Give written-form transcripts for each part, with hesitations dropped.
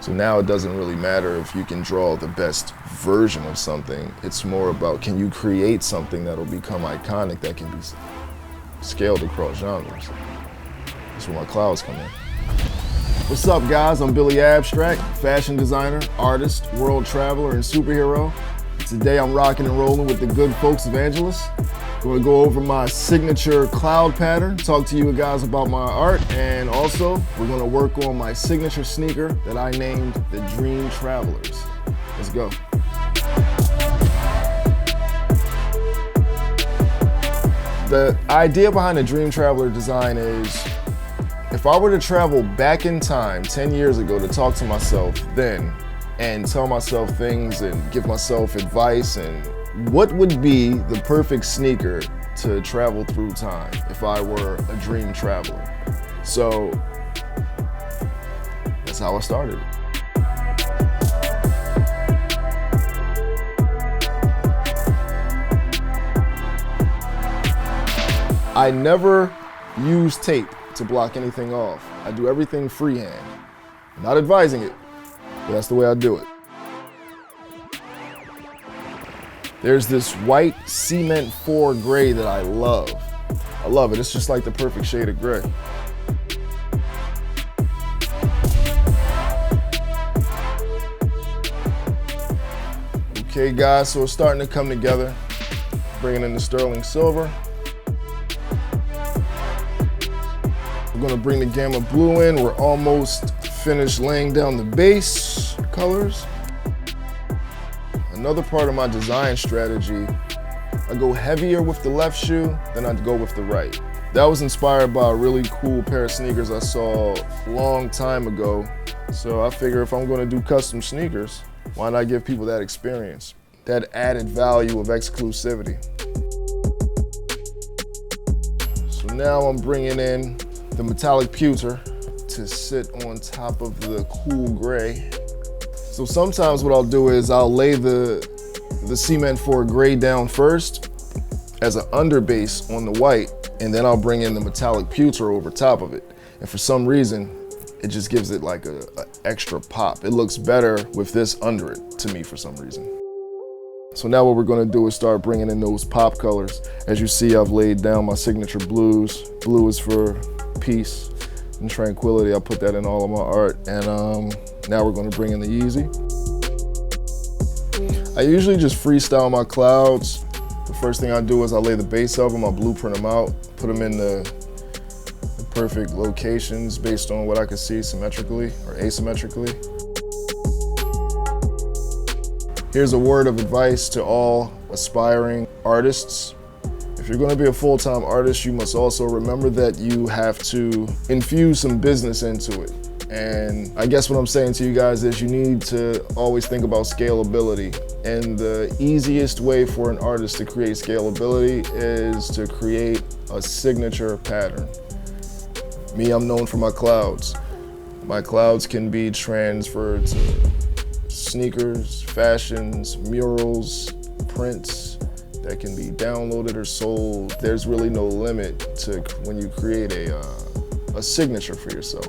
So now it doesn't really matter if you can draw the best version of something. It's more about, can you create something that'll become iconic that can be scaled across genres. That's where my clouds come in. What's up, guys? I'm Billy Abstract, fashion designer, artist, world traveler, and superhero. Today I'm rocking and rolling with the good folks of Angelus. Going to go over my signature cloud pattern, talk to you guys about my art, and also we're going to work on my signature sneaker that I named the Dream Travelers. Let's go. The idea behind the Dream Traveler design is, if I were to travel back in time 10 years ago to talk to myself then and tell myself things and give myself advice, and what would be the perfect sneaker to travel through time if I were a dream traveler? So that's how I started. I never use tape to block anything off. I do everything freehand. I'm not advising it, but that's the way I do it. There's this white Cement 4 gray that I love. I love it. It's just like the perfect shade of gray. Okay, guys, so it's starting to come together. Bringing in the sterling silver. We're gonna bring the Gamma Blue in. We're almost finished laying down the base colors. Another part of my design strategy, I go heavier with the left shoe than I go with the right. That was inspired by a really cool pair of sneakers I saw a long time ago. So I figure if I'm gonna do custom sneakers, why not give people that experience, that added value of exclusivity. So now I'm bringing in the metallic pewter to sit on top of the cool gray. So sometimes what I'll do is I'll lay the Cement 4 gray down first as an underbase on the white, and then I'll bring in the metallic pewter over top of it. And for some reason, it just gives it like a extra pop. It looks better with this under it, to me, for some reason. So now what we're gonna do is start bringing in those pop colors. As you see, I've laid down my signature blues. Blue is for peace and tranquility. I put that in all of my art. And now we're gonna bring in the Yeezy. I usually just freestyle my clouds. The first thing I do is I lay the base of them, I blueprint them out, put them in the perfect locations based on what I could see symmetrically or asymmetrically. Here's a word of advice to all aspiring artists. If you're going to be a full-time artist, you must also remember that you have to infuse some business into it. And I guess what I'm saying to you guys is you need to always think about scalability. And the easiest way for an artist to create scalability is to create a signature pattern. Me, I'm known for my clouds. My clouds can be transferred to sneakers, fashions, murals, prints that can be downloaded or sold. There's really no limit to when you create a signature for yourself.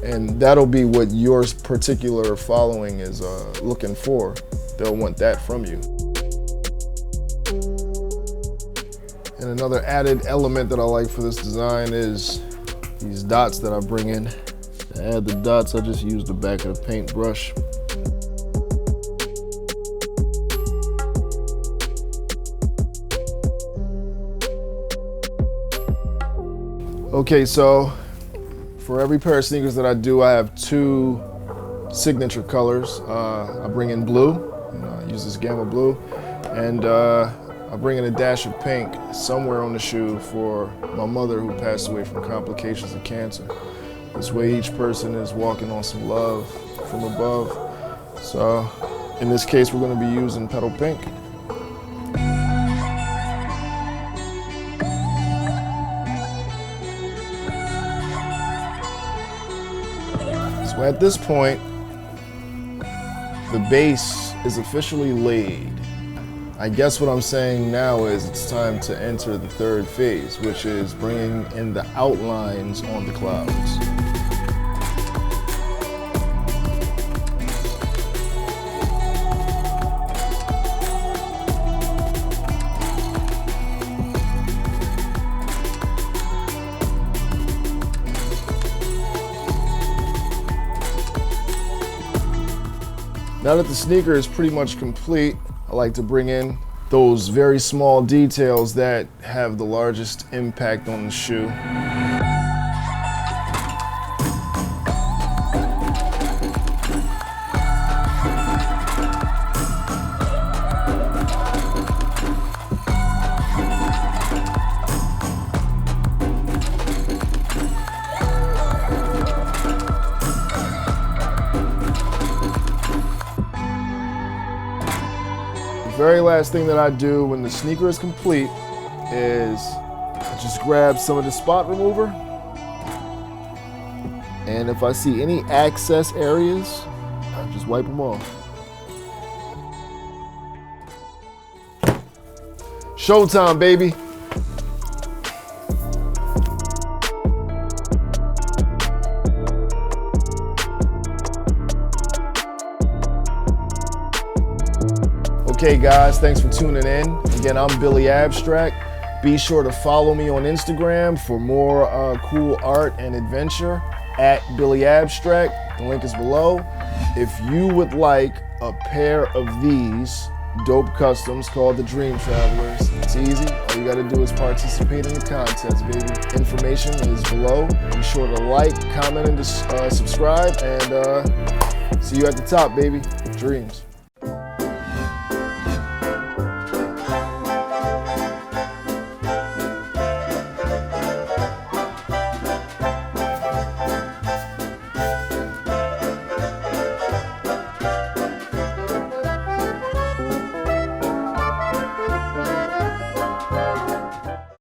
And that'll be what your particular following is looking for. They'll want that from you. And another added element that I like for this design is these dots that I bring in. To add the dots, I just use the back of the paintbrush. Okay, so for every pair of sneakers that I do, I have two signature colors. I bring in blue, and I use this Gamma Blue, and I bring in a dash of pink somewhere on the shoe for my mother who passed away from complications of cancer. This way each person is walking on some love from above. So in this case, we're gonna be using Petal Pink. So at this point, the base is officially laid. I guess what I'm saying now is it's time to enter the third phase, which is bringing in the outlines on the clouds. Now that the sneaker is pretty much complete, I like to bring in those very small details that have the largest impact on the shoe. The very last thing that I do when the sneaker is complete is I just grab some of the spot remover, and if I see any access areas, I just wipe them off. Showtime, baby. Okay guys, thanks for tuning in. Again, I'm Billy Abstract. Be sure to follow me on Instagram for more cool art and adventure at Billy Abstract. The link is below. If you would like a pair of these dope customs called the Dream Travelers, it's easy. All you gotta do is participate in the contest, baby. Information is below. Be sure to like, comment, and subscribe, and see you at the top, baby. Dreams.